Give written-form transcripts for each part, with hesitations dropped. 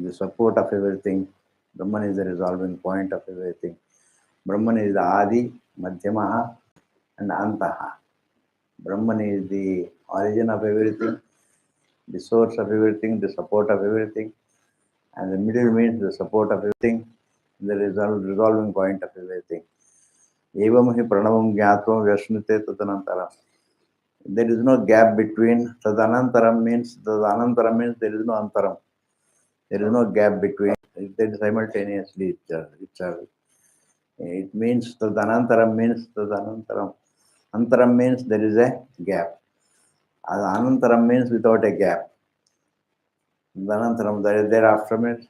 the support of everything. Brahman is the resolving point of everything. Brahman is the Adi, Madhyamaha, and Antaha. Brahman is the origin of everything, the source of everything, the support of everything, and the middle means the support of everything, the resolving point of everything. Evam hi pranavam jnatvam vyasnute tadanantaram. There is no gap between. Tadanantaram means there is no antaram. There is no gap between. They simultaneously each other. It means tadanantaram means tadanantaram. Antaram means there is a gap. Anantaram means without a gap. Tadanantaram, thereafter means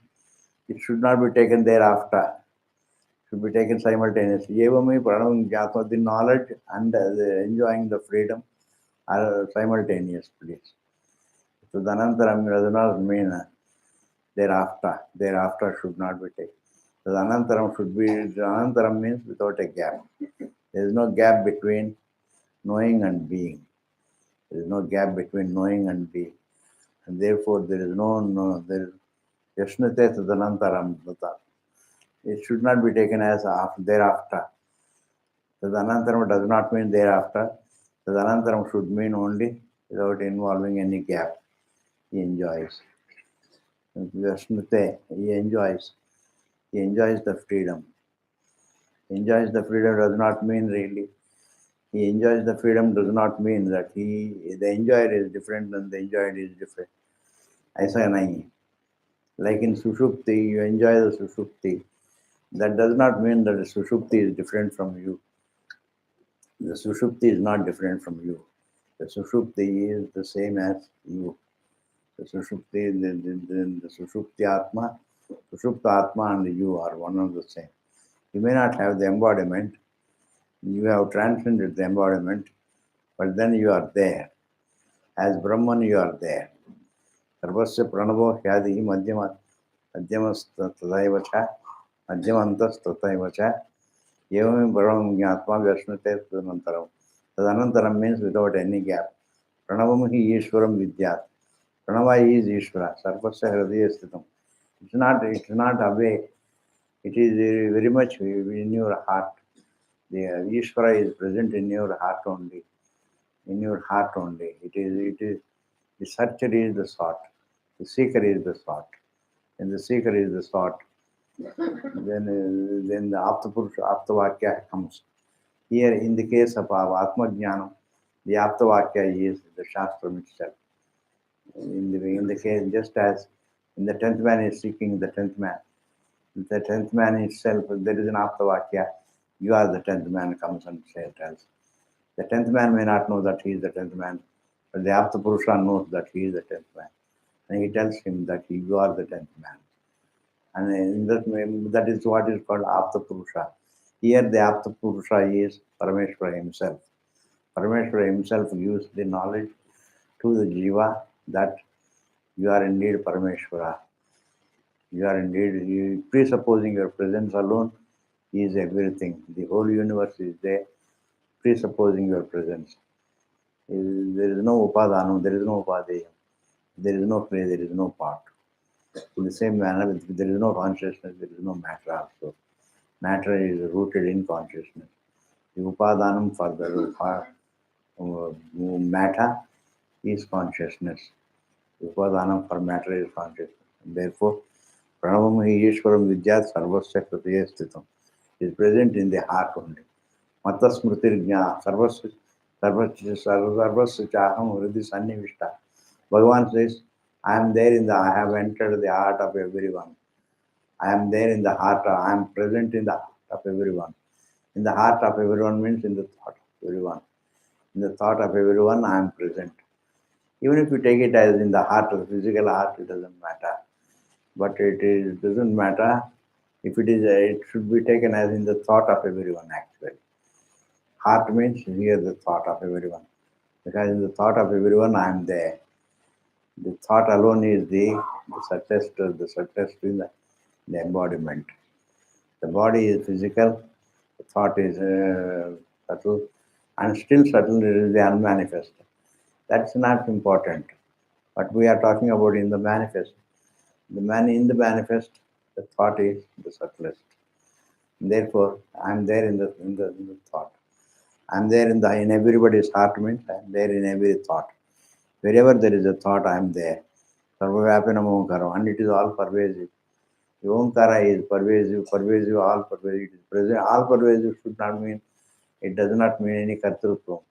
it should not be taken thereafter. It should be taken simultaneously. Evami pranam jnatva, the knowledge and the enjoying the freedom are simultaneous, please. So Dhanantaram does not mean thereafter. Thereafter should not be taken. So Dhanantaram should be, Dhanantaram means without a gap. There is no gap between knowing and being. There is no gap between knowing and being. And therefore there is there is Yashnate Tadhanantaram. It should not be taken as after, thereafter. Tadhanantaram does not mean thereafter. Tadhanantaram should mean only without involving any gap. He enjoys. Yashnate, he enjoys. He enjoys the freedom. Enjoys the freedom does not mean really. He enjoys the freedom does not mean that the enjoyer is different and the enjoyed is different. Aisa nahi. Like in Sushupti, you enjoy the Sushupti. That does not mean that the Sushupti is different from you. The Sushupti is not different from you. The Sushupti is the same as you. The Sushupti, the Sushupti Atma, Sushupta Atma and you are one and the same. You may not have the embodiment. You have transcended the embodiment, but then you are there. As Brahman, you are there. Sarvasya pranavo hyadi madhyamas tataivacha, madhyamantas tataivacha, evam brahman jnatva vyashnate tadanantaram. Tadanantaram means without any gap. Pranavam hi Ishwaram vidyat. Pranava is Ishvara. Sarvasya hridaya sthitam. It's not away. It is very much in your heart. The Ishvara is present in your heart only. In your heart only. It is the searcher is the sought. The seeker is the sought. And the seeker is the sought. Then the Aptavakya comes. Here in the case of Atma Jnanam, the Aptavakya is the Shastram itself. In the case, just as in the 10th man is seeking the 10th man. The 10th man itself, there is an Aptavakya. You are the 10th man comes and tells. The 10th man may not know that he is the 10th man, but the Aptapurusha knows that he is the 10th man. And he tells him that you are the 10th man. And that is what is called Aptapurusha. Here the Aptapurusha is Parameshwara himself. Parameshwara himself gives the knowledge to the Jiva that you are indeed Parameshwara. You are indeed, presupposing your presence alone is everything. The whole universe is there, presupposing your presence. There is no upadhanam, there is no upadeyam. There is no play, there is no part. In the same manner, there is no consciousness, there is no matter also. Matter is rooted in consciousness. The upadhanam for the matter is consciousness. The upadhanam for matter is consciousness. Therefore, Pranavam hi Ishwaram vidyat sarvasya kritaya sthitam is present in the heart only. Mata smritir jnana sarvasya chaham hridhi sannivishta. Bhagavan says, I am there I have entered the heart of everyone. I am there in the heart, I am present in the heart of everyone. In the heart of everyone means in the thought of everyone. In the thought of everyone, I am present. Even if you take it as in the heart, the physical heart, it doesn't matter. But it doesn't matter if it should be taken as in the thought of everyone actually. Heart means here the thought of everyone. Because in the thought of everyone, I am there. The thought alone is the subtlest in the embodiment. The body is physical, the thought is subtle, and still subtle is the unmanifest. That's not important. But we are talking about in the manifest. The man in the manifest, the thought is the subtlest. Therefore, I am there in the thought. I am there in everybody's heart means I am there in every thought. Wherever there is a thought, I am there. Sarvavyapanam Omkaram, and it is all pervasive. The Omkara is pervasive, all pervasive. It is present. All pervasive should not mean, it does not mean any kartrutvam.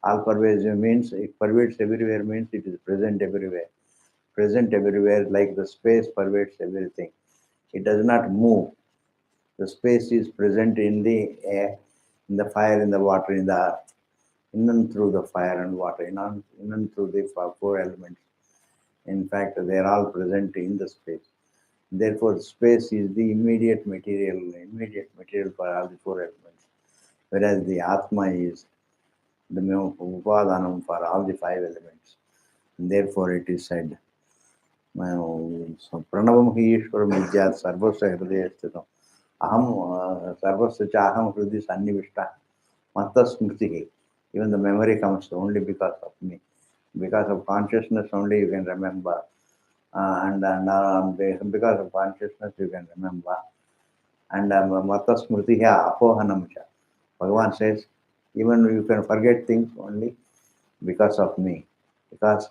All pervasive means it pervades everywhere, means it is present everywhere. Present everywhere, like the space pervades everything. It does not move. The space is present in the air, in the fire, in the water, in the earth, in and through the fire and water, in and through the four elements. In fact, they are all present in the space. Therefore, space is the immediate material for all the four elements, whereas the Atma is the upadanam for all the five elements. And therefore, it is said, प्रणवम ही ईश्वर विद्या सर्वस्व हृदय स्थित अहम सर्वस्व च अहम हृदय सन्निविष्ट मत्त स्मृति. Even the memory comes only because of me, because of consciousness only you can remember, and because of consciousness you can remember. And matta smriti apohanam cha. Bhagavan says, even you can forget things only because of me, because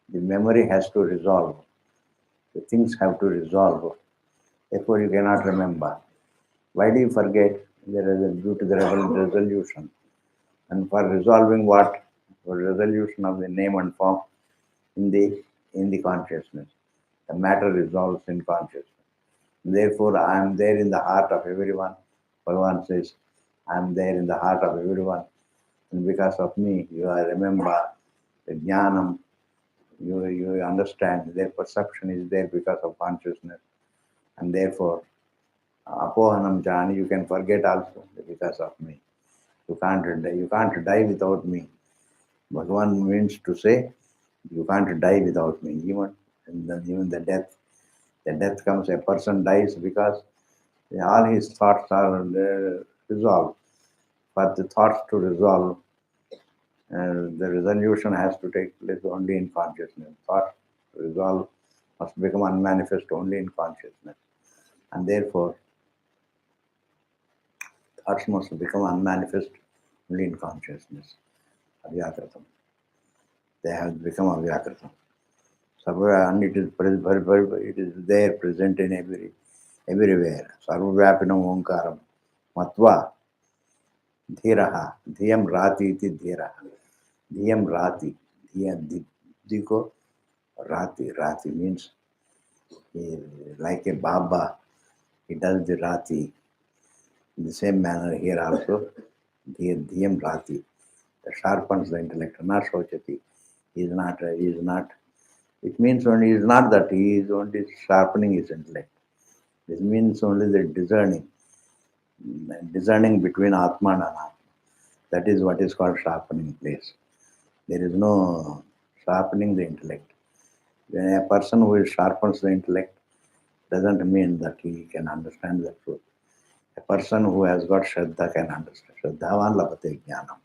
the memory has to resolve. The things have to resolve. Therefore, you cannot remember. Why do you forget? There is due to the resolution. And for resolving what? For resolution of the name and form in the consciousness. The matter resolves in consciousness. Therefore, I am there in the heart of everyone. Bhagavan says, I am there in the heart of everyone. And because of me, you remember the jnanam, you understand, their perception is there because of consciousness. And therefore, apohanam jani, you can forget also because of me. You can't die without me. Bhagavan means to say, you can't die without me. Even the death comes, a person dies because all his thoughts are resolved. For the thoughts to resolve, the resolution has to take place only in consciousness. Thoughts resolve must become unmanifest only in consciousness. And therefore, thoughts must become unmanifest only in consciousness. Avyakritam. They have become avyakritam. And it is there, present in everywhere. Sarvavapinam Omkaram. Matva. Dhiraha. Dhiyam Rati iti Dhiraha. Dhiyam Rati. Diko Rati. Rati means like a Baba. He does the Rati. In the same manner here also, Dhiyam Rati. That sharpens the intellect. Na Shochati. He is not. It means only, is not that he is only sharpening his intellect. This means only the discerning between Atma and Anatma. That is what is called sharpening place. There is no sharpening the intellect. When a person who sharpens the intellect doesn't mean that he can understand the truth. A person who has got Shraddha can understand. Shraddhavan labhate jnanam.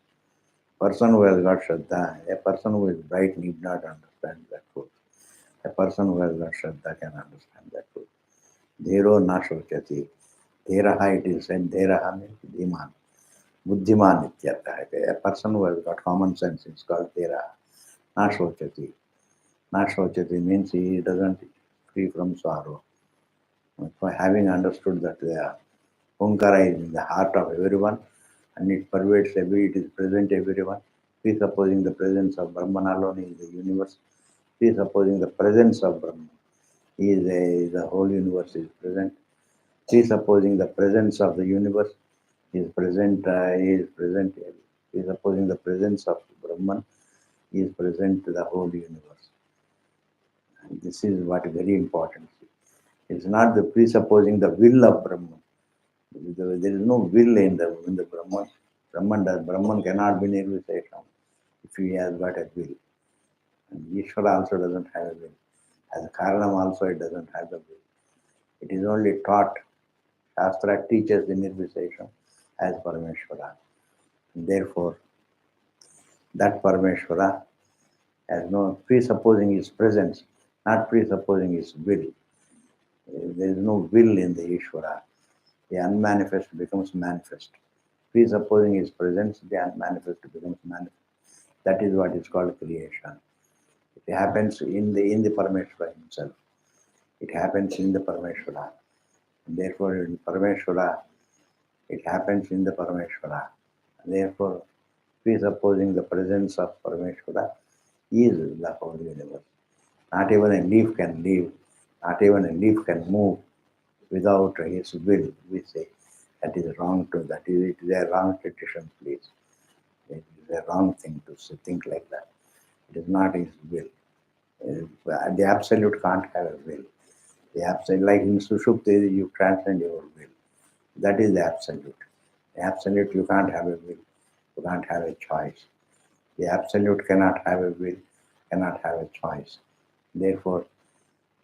Person who has got Shraddha, a person who is bright need not understand the truth. A person who has got Shraddha can understand the truth. Dhero na shochati. Dheraha, it is said, Dheraha means Dhiman. Buddhiman ityartha. A person who has got common sense is called Dheraha. Na shochati. Na shochati means he doesn't free from sorrow. For having understood that the Omkara is in the heart of everyone and it pervades it is present everyone, presupposing the presence of Brahman alone in the universe, presupposing the presence of Brahman, the whole universe is present, presupposing the presence of the universe is present, presupposing the presence of Brahman is present to the whole universe. And this is what is very important. It's not the presupposing the will of Brahman. There is no will in the Brahman. Brahman cannot be nirvishesham if he has got a will. And Ishvara also doesn't have a will. As a Karanam also it doesn't have the will. It is only taught. Shastra teaches the nirvishesham as Parameshvara. And therefore, that Parameshvara has no presupposing his presence, not presupposing his will. There is no will in the Ishvara. The unmanifest becomes manifest. Presupposing his presence, the unmanifest becomes manifest. That is what is called creation. It happens in the Parameshwara himself. It happens in the Parameshwara. And therefore, in Parameshwara, it happens in the Parameshwara. And therefore, presupposing the presence of Parameshwara is the whole universe. Not even a leaf can live, not even a leaf can move without his will, we say. That is wrong to that. It is a wrong tradition, please. It is a wrong thing to think like that. It is not his will. The absolute can't have a will. The absolute, like in Sushupti, you transcend your will. That is the absolute. The absolute, you can't have a will. You can't have a choice. The absolute cannot have a will, cannot have a choice. Therefore,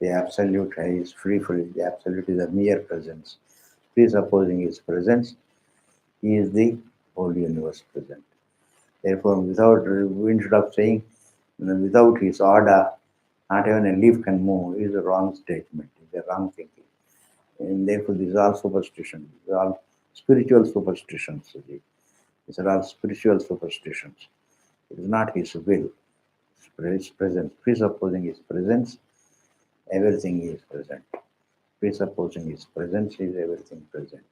the absolute is free. The absolute is a mere presence. Presupposing his presence, he is the whole universe present. Therefore, instead of saying without his order, not even a leaf can move, is a wrong statement, is a wrong thinking. And therefore, these are all superstitions. These are all spiritual superstitions. These are all spiritual superstitions. It is not his will. His presence. Presupposing his presence, everything is present. Presupposing his presence is everything present.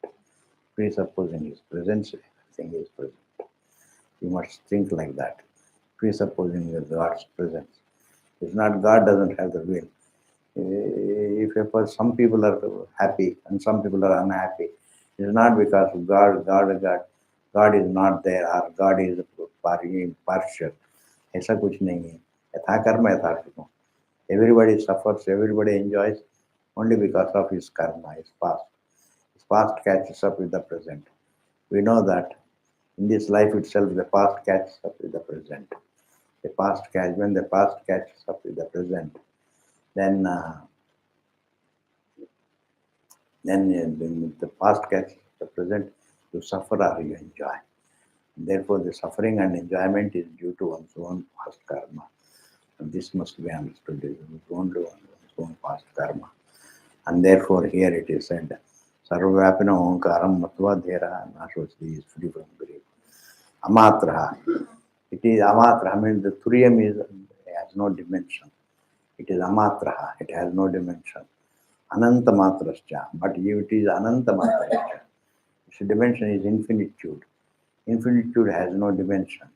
Presupposing his presence, everything is present. You must think like that. Presupposing God's presence. It's not God doesn't have the will. If some people are happy and some people are unhappy, it's not because God is not there or God is partial. ऐसा कुछ नहीं है. यथा कर्म यथा सुखम. Everybody suffers, everybody enjoys only because of his karma, his past. His past catches up with the present. We know that in this life itself, the past catches up with the present. When the past catches up with the present, then the past catches the present, you suffer or you enjoy. Therefore, the suffering and enjoyment is due to one's own past karma. And this must be understood. It is only one's own past karma. And therefore, here it is said, Sarvapina Omkaram Matva Dhera Nashvasti is free from grief. Amatraha. It is Amatraha, means the Turiyam has no dimension. It is Amatraha, it has no dimension. Ananta Matrascha, but it is Ananta Matrascha. Its dimension is infinitude. Infinitude has no dimension.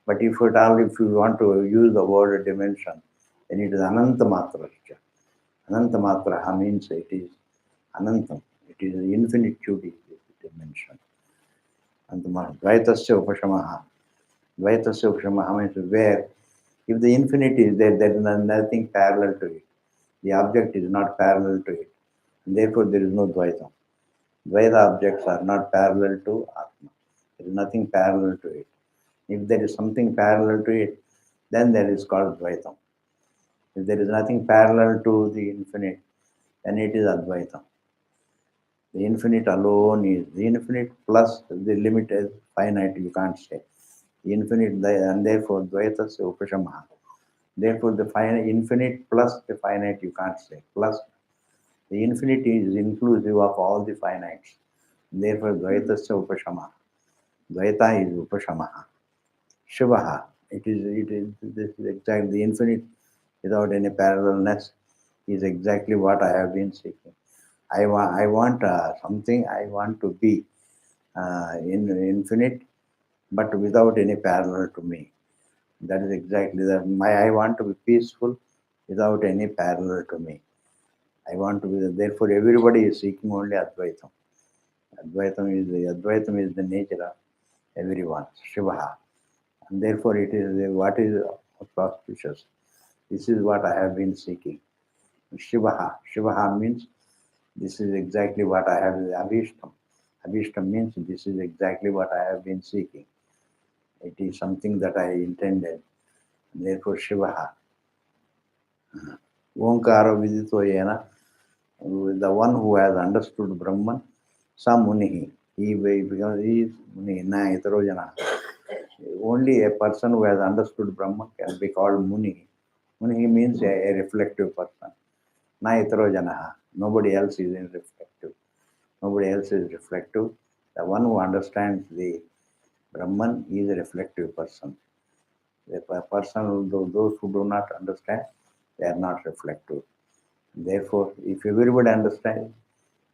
But if you want to use the word dimension, then it is Ananta Matrascha. Ananta Matraha means it is Anantam. It is infinitude is the dimension. Antama Dvaitasya Upashamaha. Dvaitasya Upashamaha means where if the infinity is there, there is nothing parallel to it. The object is not parallel to it. And therefore, there is no Dvaitam. Dvaita objects are not parallel to Atma. There is nothing parallel to it. If there is something parallel to it, then there is called Dvaitam. If there is nothing parallel to the infinite, then it is Advaitam. The infinite alone is the infinite plus the limit is finite, you can't say. The infinite, and therefore Dvaitasya Upashamaha. Therefore, the infinite plus the finite you can't say. Plus the infinity is inclusive of all the finites. Therefore, Dvaitasya Upashamaha. Dvaita is Upashamaha. Shivaha. It is this is exactly the infinite without any parallelness is exactly what I have been seeking. I want something. I want to be in infinite, but without any parallel to me. That is exactly that. I want to be peaceful without any parallel to me. I want to be. Therefore, everybody is seeking only Advaitam. Advaitam is the nature of everyone. Shivaha, and therefore it is what is auspicious. This is what I have been seeking. Shivaha. Shivaha means this is exactly what I have. Abhishtam. Abhishtam means this is exactly what I have been seeking. It is something that I intended. Therefore, Shivaha. Omkara vidito yena. The one who has understood Brahman, sa munihi. Because he is Muni, na itarojana. Only a person who has understood Brahman can be called Muni. Muni means a reflective person. Na itarojana. Nobody else is reflective. Nobody else is reflective. The one who understands the Brahman is a reflective person. The person, those who do not understand, they are not reflective. Therefore, if everybody understands,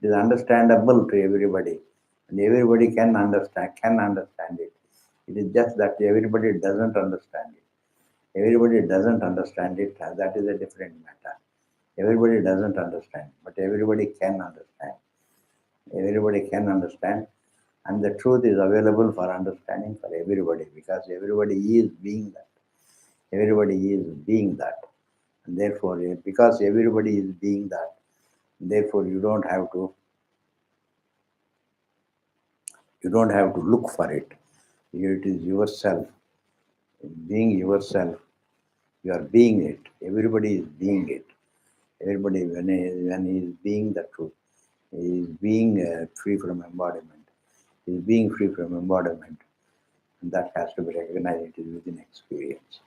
it is understandable to everybody, and everybody can understand it. It is just that everybody doesn't understand it. Everybody doesn't understand it, and that is a different matter. Everybody doesn't understand, but everybody can understand. Everybody can understand, and the truth is available for understanding for everybody because everybody is being that. Everybody is being that. And therefore, because everybody is being that, therefore you don't have to look for it. It is yourself. Being yourself, you are being it. Everybody is being it. Everybody, when he is being the truth, he is being free from embodiment. He is being free from embodiment. And that has to be recognized. It is within experience.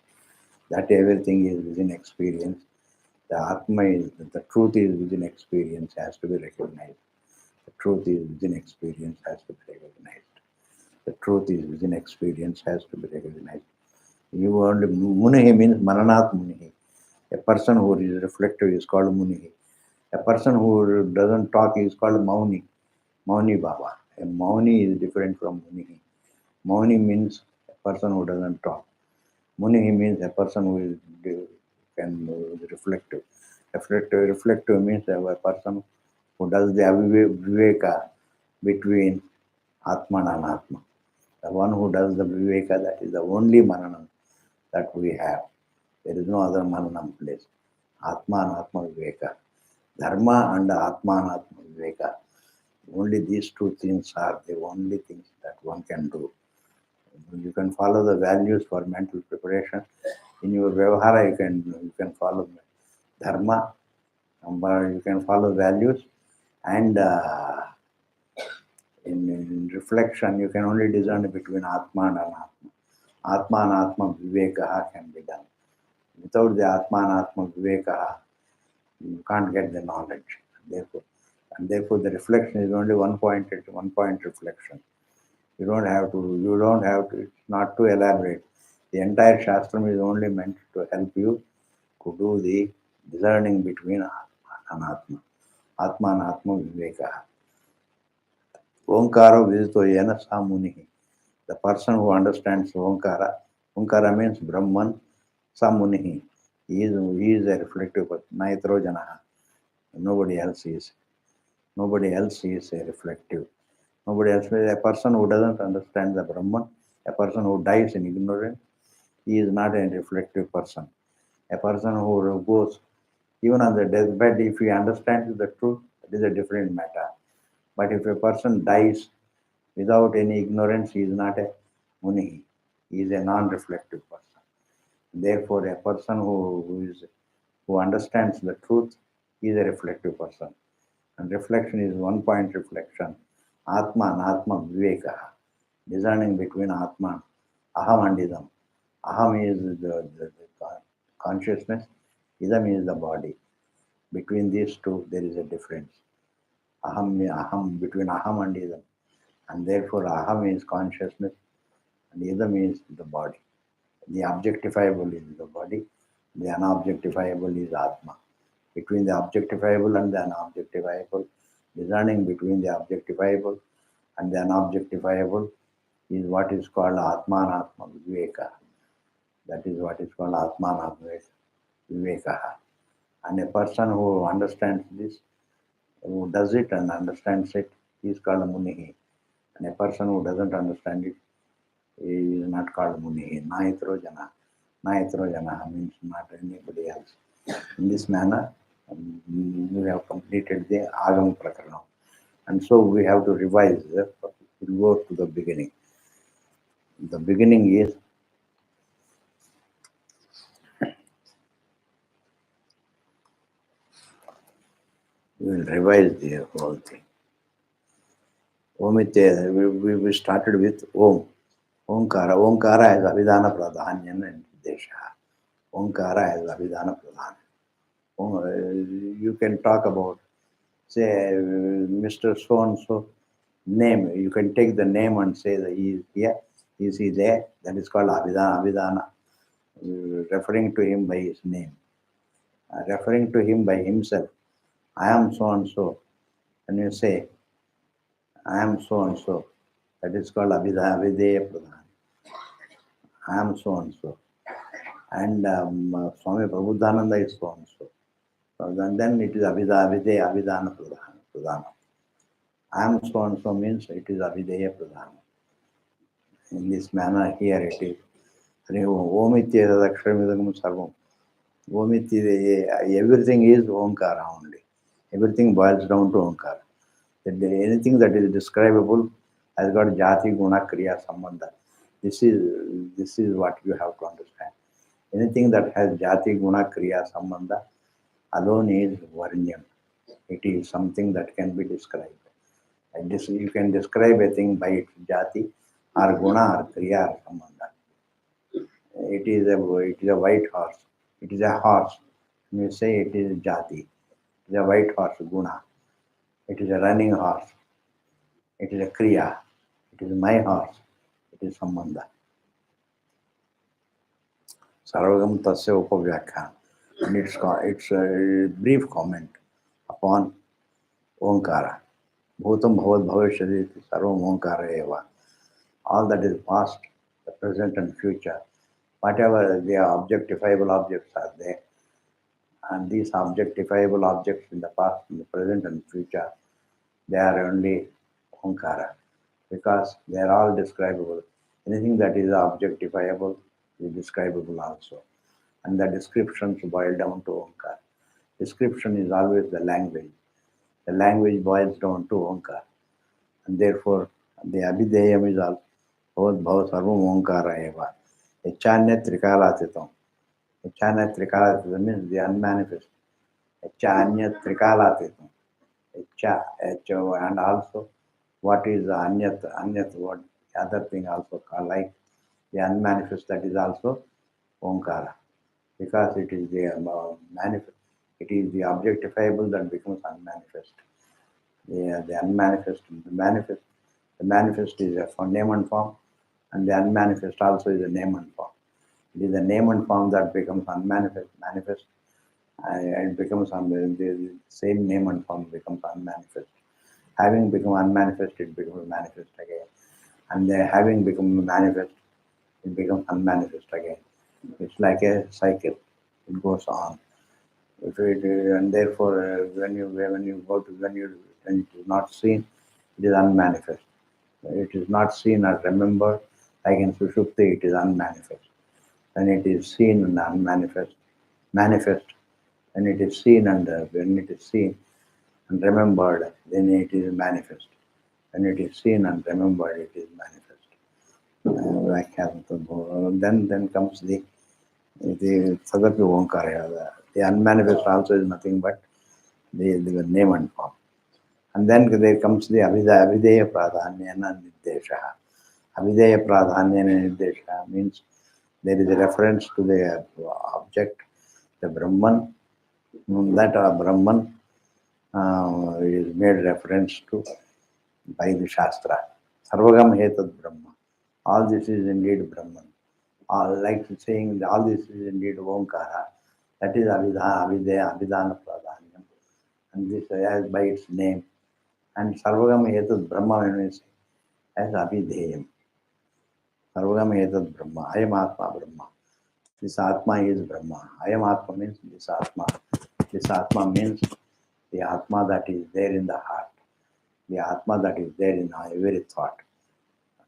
That everything is within experience. The Atma is, the truth is within experience, has to be recognized. The truth is within experience, has to be recognized. The truth is within experience, has to be recognized. You only Munihi means Mananat Munihi. A person who is reflective is called Munihi. A person who doesn't talk is called Mauni. Mauni Baba. A Mauni is different from Munihi. Mauni means a person who doesn't talk. Munihi means a person who is reflective. Reflective means a person who does the viveka between Atma and Anatma. The one who does the viveka, that is the only mananam that we have. There is no other mananam place. Atma and Atma viveka. Dharma and Atma and Atma viveka. Only these two things are the only things that one can do. You can follow the values for mental preparation. In your vyavahara, you can follow dharma, you can follow values, and in reflection, you can only discern between Atma and Anatma. Atma and Atma viveka can be done. Without the Atma and Atma viveka, you can't get the knowledge. Therefore, the reflection is only one point reflection. You don't have to, it's not to elaborate. The entire Shastram is only meant to help you to do the discerning between Atma and Atma. Atma and Atma viveka. Omkara visito yena samunihi. The person who understands Omkara means Brahman, samunihi. He is a reflective person. Naitro janaha. Nobody else is. Nobody else is a reflective. Nobody else is a person who doesn't understand the Brahman, a person who dies in ignorance. He is not a reflective person. A person who goes, even on the deathbed, if he understands the truth, it is a different matter. But if a person dies without any ignorance, he is not a Munihi. He is a non-reflective person. Therefore, a person who understands the truth is a reflective person. And reflection is one point reflection. Atma and Atma viveka. Discerning between Atma, Aham and Idam. Aham is the consciousness, Idam is the body. Between these two, there is a difference. Aham, between Aham and Idam. And therefore, Aham is consciousness, and Idam is the body. The objectifiable is the body, the unobjectifiable is Atma. Between the objectifiable and the unobjectifiable, discerning between the objectifiable and the unobjectifiable is what is called Atma and Atma viveka. That is what is called Atma and Atma viveka. And a person who understands this, who does it and understands it, he is called Munihi. And a person who doesn't understand it is not called Munihi. Naitro jana. Naitro jana means not anybody else. In this manner, we have completed the Agam Prakarana. And so we have to revise. We'll go to the beginning. The beginning is we will revise the whole thing. Om we started with Om. Omkara. Omkara has Abhidhana Pradhanyan and Desha. Omkara has Abhidhana Pradhan. You can talk about say Mr. So and so name. You can take the name and say that he is here, is he there? That is called Abhidana, referring to him by his name, referring to him by himself. I am so and so. When you say, I am so and so, that is called Avideya Pradhan. I am so and so. And Swami Prabhudananda is so and so. So then it is Avideya Avidana Pradhana. I am so and so means it is Avideya Pradhana. In this manner, here it is. Omitya Dakshamidagam Sarvam. Everything is Omkara only. Everything boils down to Omkara. Anything that is describable has got Jati, Guna, Kriya, Sambandha. This is what you have to understand. Anything that has Jati, Guna, Kriya, Sambandha alone is Varnyam. It is something that can be described. And this, you can describe a thing by its Jati or Guna or Kriya or Sambandha. It is a white horse. It is a horse. You say it is Jati. It is a white horse, Guna. It is a running horse. It is a Kriya. It is my horse. It is Sambandha. Sarvagam Tasya Upavyakhan. And it's a brief comment upon Omkara. Bhutam Bhavad Bhavishyati Sarvam Omkara Eva. All that is past, the present and future, whatever the objectifiable objects are there, and these objectifiable objects in the past, in the present and future, they are only Omkara, because they are all describable. Anything that is objectifiable is describable also. And the descriptions boil down to Omkara. Description is always the language. The language boils down to Omkara. And therefore, the Abhideyam is all Bhav Sarvam Omkara Eva. Echanya Trikalatitam. Echanya Trikalatitam means the unmanifest. Echanya Trikalatitam. And also what is the Anyat, what other thing also called like the unmanifest, that is also Omkara. Because it is the manifest, it is the objectifiable that becomes unmanifest. The unmanifest, the manifest is a name and form, and the unmanifest also is a name and form. It is the name and form that becomes unmanifest, manifest, and it becomes the same name and form becomes unmanifest. Having become unmanifest, it becomes manifest again, and having become manifest, it becomes unmanifest again. It's like a cycle; it goes on. And therefore, when it is not seen, it is unmanifest. It is not seen or remembered, like in Sushupti, it is unmanifest. When it is seen and manifest. When it is seen and when it is seen and remembered, then it is manifest. When it is seen and remembered, it is manifest. Then comes the Sadapi Omkara. The unmanifest also is nothing but the name and form. And then there comes the Avideya Pradhanyana Nirdesha. Avideya Pradhanyana Nirdesha means there is a reference to the object, the Brahman. That Brahman is made reference to by the Shastra. Sarvagam Hetad Brahma. All this is indeed Brahman. All like saying all this is indeed Omkara. That is Avideya, Avidana Pradhanyam. And this as by its name. And Sarvagam Hetad Brahma when we say as Abhideyam. Sarvagam Hetad Brahma. I am Atma Brahma. This Atma is Brahma. I am Atma means this Atma. This Atma means the Atma that is there in the heart. The Atma that is there in every thought.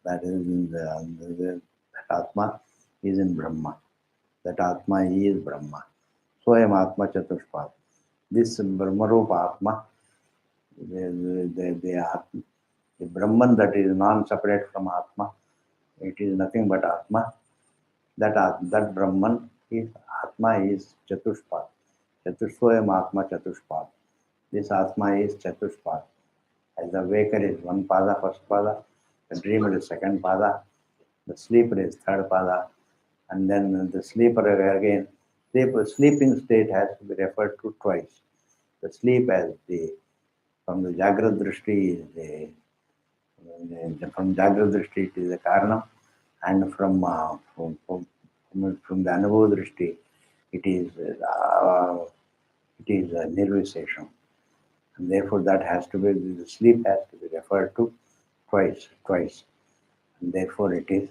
That is in that Atma is in Brahma. That Atma is Brahma. So I am Atma Chatushpad. This Brahmarupa Atma, the Brahman that is non-separate from Atma, it is nothing but Atma. That Brahman is Atma is Chatushpad. Chatushvoyam Atma Chatushpad. This Atma is Chatushpad. As the waker is one pada, first pada, the dreamer is second pada, the sleeper is third pada, and then the sleeper again. Sleeping state has to be referred to twice. The sleep as the From the Jagrad Drishti, from Jagrad Drishti it is a Karanam, and from the Anubhav Drishti it is Nirvisesham. And therefore that has to be, the sleep has to be referred to twice. And therefore it is,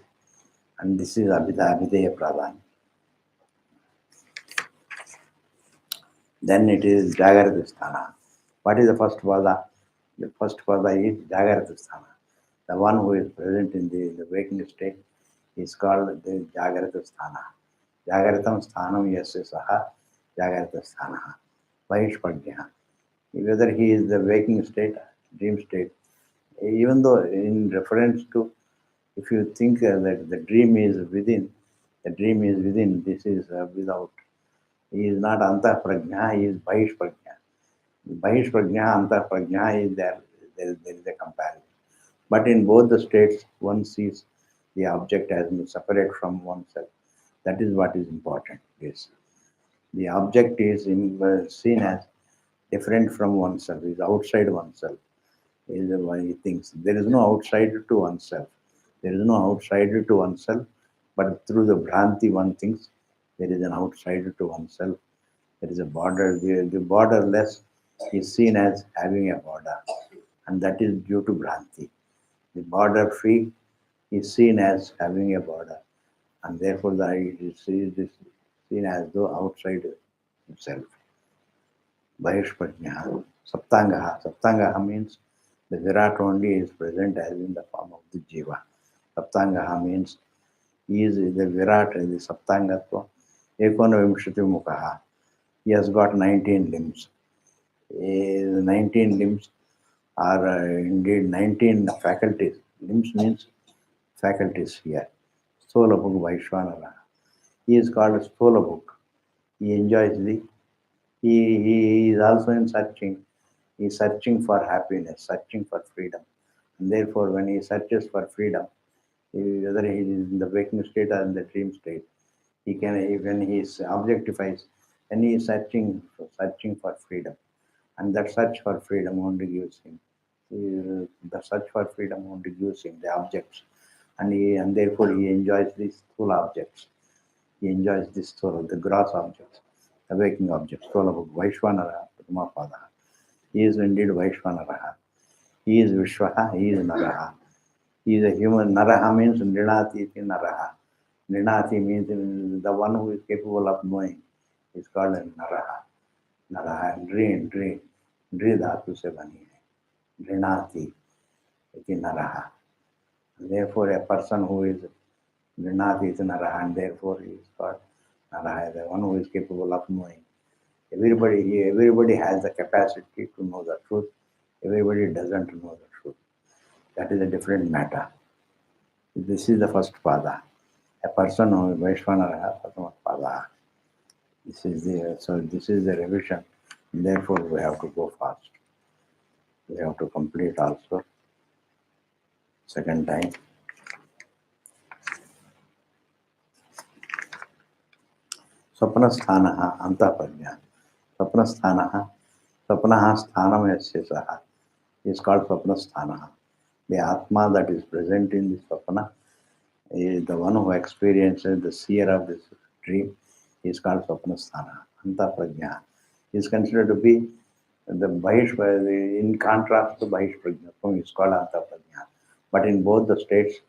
and this is Abhideya Pradhan. Then it is Jagaradhisthana. What is the first pada? The first pada is Jagaradhisthana. The one who is present in the waking state is called the Jagaradhisthana. Jagaratam sthanam yasya saha Jagaradhisthana. Bahishpajna. Whether he is the waking state, dream state, even though in reference to, if you think that the dream is within, this is without. He is not Anta Prajna, he is Bahish Prajna. Bahish Prajna, Anta Prajna is there is a comparison. But in both the states, one sees the object as separate from oneself. That is what is important. Yes. The object is seen as different from oneself, is outside oneself. Is why he thinks. There is no outside to oneself. There is no outsider to oneself, but through the Bhranti one thinks there is an outsider to oneself. There is a border. The borderless is seen as having a border, and that is due to Bhranti. The border free is seen as having a border, and therefore it is seen as though outside itself. Bahishpajna, Saptangaha. Saptangaha means the Virat only is present as in the form of the Jiva. Saptangaha means he is the Virat, the Saptangatva, Ekona Vimshati Mukhaha. He has got 19 limbs. 19 limbs are indeed 19 faculties. Limbs means faculties here. Stolabhuk Vaishwanara. He is called Stolabhuk. He enjoys he is also in searching. He is searching for happiness, searching for freedom. And therefore, when he searches for freedom, whether he is in the waking state or in the dream state, he can, when he objectifies, then he is searching for freedom. And that search for freedom only gives him. The search for freedom only gives him the objects. And therefore he enjoys these full objects. He enjoys this the gross objects, the waking objects. Vaishwanara, Padaha. He is indeed Vaishwanaraha. He is Vishwaha, he is Naraha. He is a human. Naraha means Nrinati Naraha. Nrinati means the one who is capable of knowing is called Naraha. Naraha, Nri Dhatu se bani hai. Nrinati iti Naraha. Therefore, a person who is Nrinati iti Naraha, and therefore he is called Naraha, the one who is capable of knowing. Everybody has the capacity to know the truth. Everybody doesn't know the truth. That is a different matter. This is the first pada. A person who is Vaishwanara, Pratama pada. This is the revision. Therefore, we have to go fast. We have to complete also. Second time. Swapnasthanaha Antapajna. Swapnasthanaha Sthanam Yasya Saha is called Swapnasthanaha. The Atma that is present in the Swapna is the one who experiences the seer of this dream is called Swapnasthana. Antaprajna is considered to be in contrast to Bahish Prajna is called Antaprajna. But in both the states,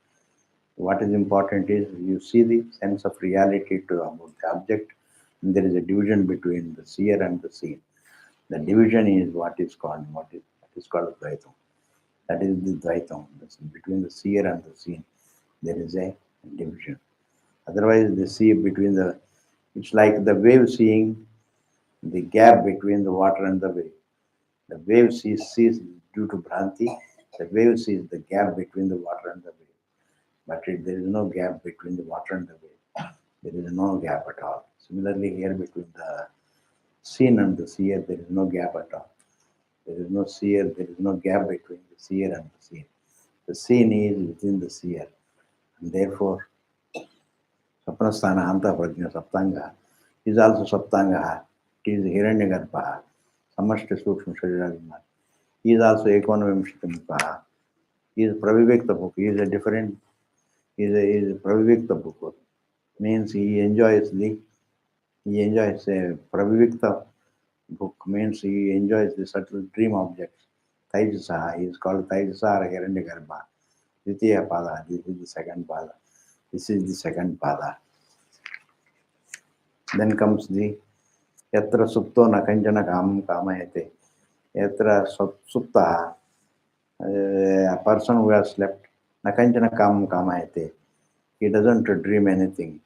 what is important is you see the sense of reality about the object, and there is a division between the seer and the seen. The division is what is called Dvaitam. That is the Dvaitam. Between the seer and the seen, there is a division. Otherwise, the sea it's like the wave seeing the gap between the water and the wave. The wave sees due to Bhranti, the wave sees the gap between the water and the wave. But there is no gap between the water and the wave. There is no gap at all. Similarly, here between the seen and the seer, there is no gap at all. There is no seer, there is no gap between the seer and the seen. The seen is within the seer. And therefore, Sapnasthana Anta Prajna Saptanga is also Saptangaha. It is Hiranyagarbha, Samashta Sukshma Sharirabhima. He is also Ekonavimshtamukha. He is Pravivikta book. He is a different, he is a Pravivikta book. Means he enjoys a Pravivikta book, means he enjoys the subtle dream objects. Taijasa, he is called Taijasa Hiranyagarbha. Dvitiya Pada, this is the second Pada. This is the second Pada. Then comes the Yatra Supto Nakanjana Kamam Kamayate. Yatra Supta, a person who has slept, Nakanjana Kamam Kamayate. He doesn't dream anything.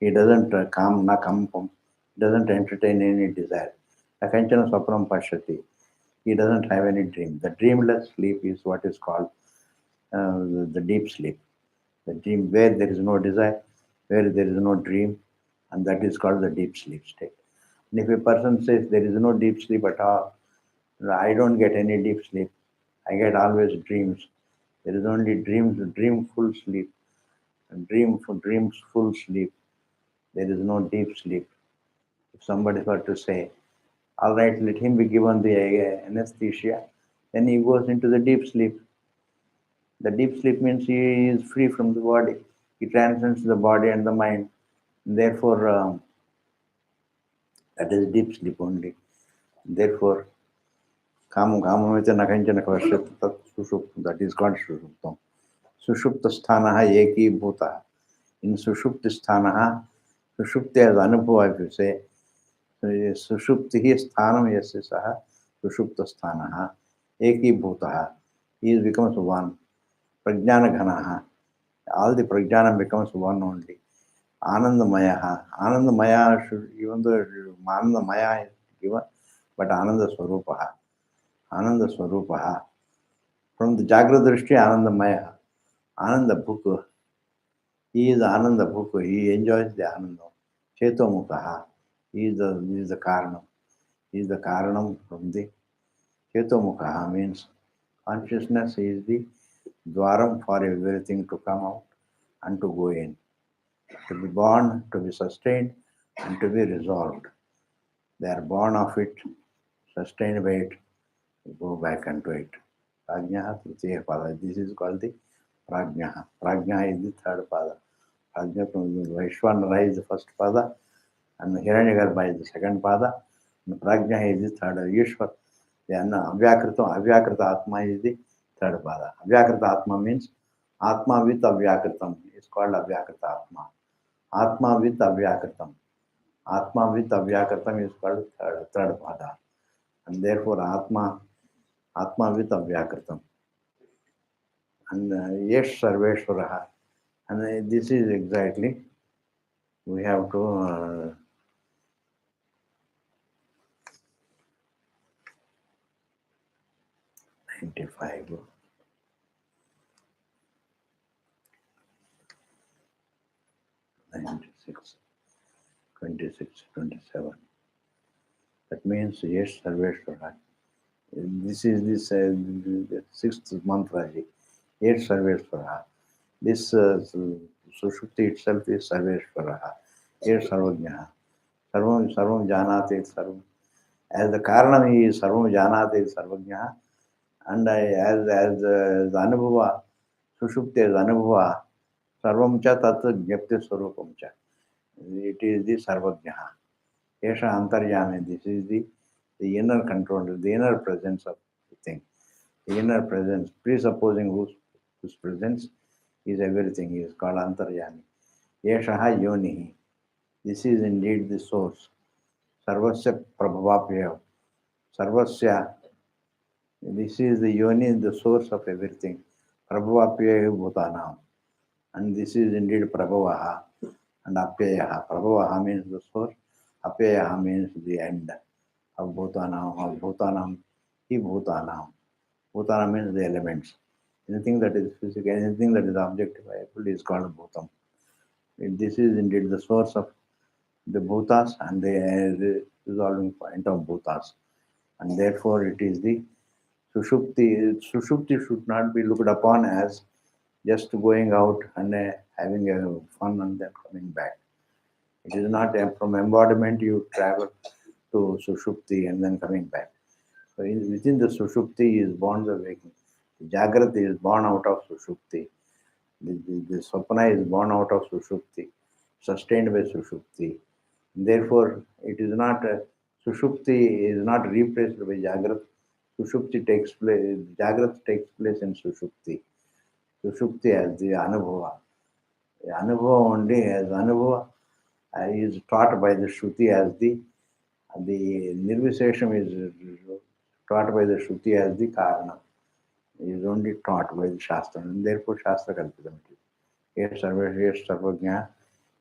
He doesn't doesn't entertain any desire. Nakanchana Swapnam Pashati. He doesn't have any dream. The dreamless sleep is what is called the deep sleep. The dream where there is no desire, where there is no dream, and that is called the deep sleep state. And if a person says there is no deep sleep at all, I don't get any deep sleep. I get always dreams. There is only dreams, dreamful sleep, dreams full sleep. There is no deep sleep. If somebody were to say, all right, let him be given the anesthesia, then he goes into the deep sleep. The deep sleep means he is free from the body. He transcends the body and the mind. Therefore, that is deep sleep only. Therefore, kamamita nakanchana kavashyat tat sushupta, that is called sushuptam. Sushupta sthanaha eki bhuta. In sushupta sthanaha, sushupti as anubhava, if you say, सुषुप्ति स्थानम यस्य सह सुषुप्त स्थानः एकीभूतः. He becomes one. Prajnana ghanaha. All the prajnana becomes one only. Anandamaya. Anandamaya should, even though Anandamaya is given, but Ananda Swarupaha. Ananda Swarupaha. From the Jagrata Drishti, Anandamaya. Ananda Bhuku. He is Ananda Bhuku. He enjoys the Ananda. Chetomukaha. He is the Karanam. He is the Karanam from the Chetomukaha, means consciousness is the dwaram for everything to come out and to go in. To be born, to be sustained, and to be resolved. They are born of it, sustained by it, go back into it. Prajnaha Tritiya Pada. This is called the Prajnaha. Prajnaha is the third Pada. Prajna from Vaishwanara is the first Pada, and Hiranyagarbha is the second Pada, and Prajna is the third. Yeshwar, the Avyakrita Atma is the third Pada. Avyakrita Atma means Atma with Avyakritam. It's called Avyakrita Atma. Atma with Avyakritam. Atma with Avyakritam is called third Pada. And therefore Atma with Avyakritam. And Yesh Sarveshwaraha. And this is exactly, we have to 95, 96, 26, 27. That means yes, Sarveshwara. This is the sixth mantra. Yes, Sarveshwara. This Sushupti itself is Sarveshwara. Yes, Sarvajnaha. Sarvam Janati Sarvam. As the Karanam he is Sarvam Janati Sarvajnaha. And as the Anubhava, Sushupti is Anubhava, Sarvam cha tat jnapti swarupam cha. It is the Sarvajnaha. Yesha Antaryami. This is the inner control, the inner presence of the thing. The inner presence, presupposing whose presence is everything, is called Antaryami. Yeshaha Yonihi. This is indeed the source. Sarvasya Prabhavapya. Sarvasya. This is the Yoni, the source of everything. Prabhavapya Bhutanam. And this is indeed Prabhavaha and Apyayaha. Prabhavaha means the source. Apyayaha means the end of Bhutanam. Of Bhutanam, He Bhutanam. Bhutana means the elements. Anything that is physical, anything that is objectifiable is called Bhutam. This is indeed the source of the Bhutas and the resolving point of Bhutas. And therefore it is the Sushupti. Sushupti should not be looked upon as just going out and having a fun and then coming back. It is not from embodiment you travel to Sushupti and then coming back. So within the Sushupti is born the waking. Jagrati is born out of Sushupti. The Swapna is born out of Sushupti, sustained by Sushupti. Therefore, it is not Sushupti is not replaced by Jagrat. Sushupti takes place. Jagrat takes place in Sushupti. Sushupti as the Anubhava. The Anubhava only as Anubhava is taught by the Shruti as the Nirvisesham is taught by the Shruti as the Karana. It is only taught by the Shastra, and therefore Shastra Kalpitam. Yes, Sarvajna,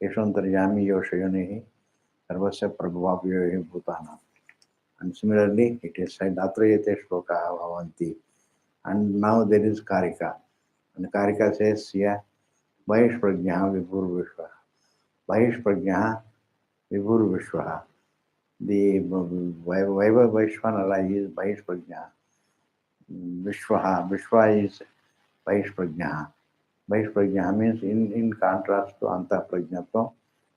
Yeshwantaryami Yoshayonehi, Sarvasya Prabhavyo Bhutana. And similarly, it is said Atrayate Shloka Bhavanti. And now there is Karika. And Karika says, yeah, Bahish Prajna Vibhur Vishwa. Bahish Prajna Vibhur Vishwa. The Vaiva Vaishvanara is Bahish Prajna. Vishwa is Bahish Prajna. Bahish Prajna means in contrast to Anta Prajnato,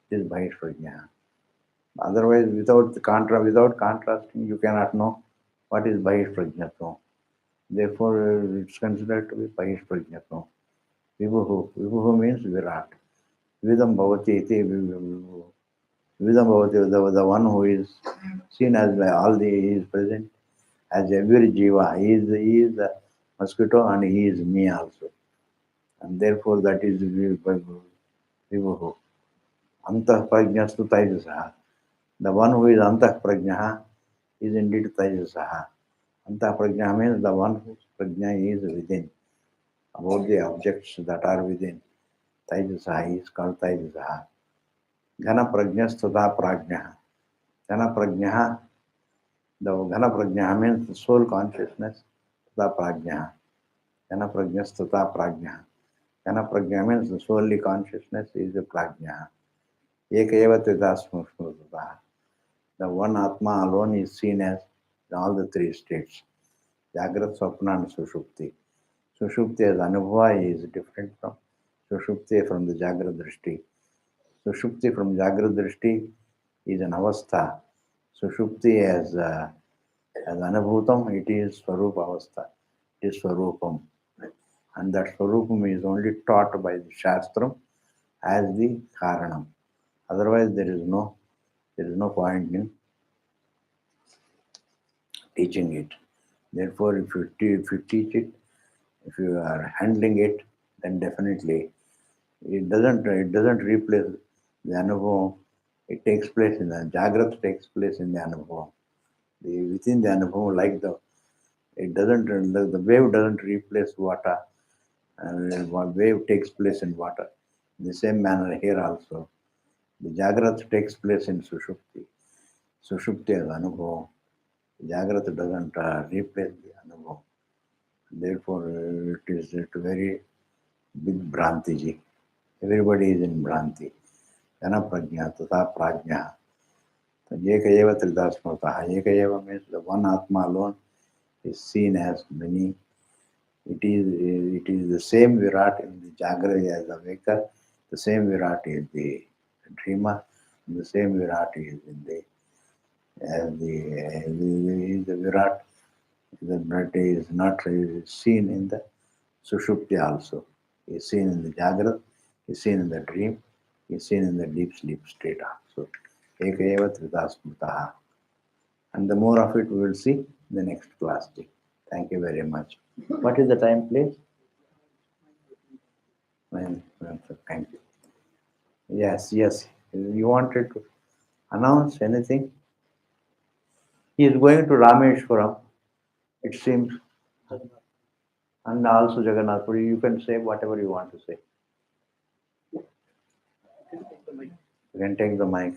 it is Bahish Prajna. Otherwise, without contrasting, you cannot know what is Bahish Prajnato. Therefore, it's considered to be Bahish Prajnato. Vibhuhu. Vibhuhu means Virat. Vidam Bhavati iti Vibhuhu. Vidam Bhavati, the one who is seen as by all he is present as every jiva. He is the mosquito and he is me also. And therefore that is Vibhuhu. Antah Prajnastu Taijasaha. The one who is Antah Prajnaha is indeed Taijasaha. Antah Prajna means the one whose Prajna is within, about the objects that are within. Taijasaha is called Taijasaha. Ghana Prajnastudha Prajnaha. Ghana Prajnaha, the Ghana Prajnaha means the soul consciousness, Tudha Prajnaha. Ghana Prajnastudha Prajnaha. Ghana Prajna means the solely consciousness is the Prajna. Ekayeva Tridasmurtha. The one Atma alone is seen as all the three states. Jagrat, Swapna and Sushupti. Sushupti as Anubhava is different from Sushupti from the Jagrat Drishti. Sushupti from Jagrat Drishti is an Avastha. Sushupti as Anubhutam, it is Swarupa Avastha. It is Swarupam. And that Swarupam is only taught by the Shastram as the Karanam. Otherwise, there is no point in teaching it. Therefore, if you teach it, if you are handling it, then definitely it doesn't replace the Anubhavam. It takes place in the Jagrat takes place in the Anubhavam. Within the Anubhavam, like the wave doesn't replace water. Wave takes place in water. In the same manner here also, the Jagrat takes place in Sushupti. Sushupti as Anubhavam. Jagrat doesn't replace the Anubhavam. Therefore, it is a very big Bhrantiji. Everybody is in Bhranti. Jana Prajna, Tata Prajna. Ekayeva Tridasmurtaha. Ekayeva means the one Atma alone is seen as many. It is the same Virat in the Jagraya as the Waker, the same Virat is the dreamer, and the same Virat is in the Virat. The Virat is not seen in the Sushupti also. He is seen in the Jagrat, he is seen in the dream, he is seen in the deep sleep state also. Ekayeva Tridasmurtaha. And the more of it we will see in the next class. Thank you very much. What is the time, please? Thank you. Yes. You wanted to announce anything? He is going to Rameshwaram, it seems, and also Jagannath Puri. You can say whatever you want to say. You can take the mic.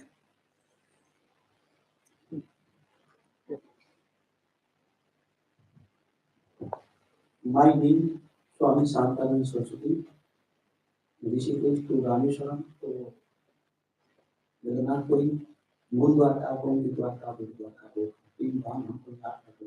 My name Swami Santanand Saraswati, Rishikesh to Rameshwaram to Jagannath Puri, मूल द्वारका को द्वारका को तीन धाम हमको याद रखना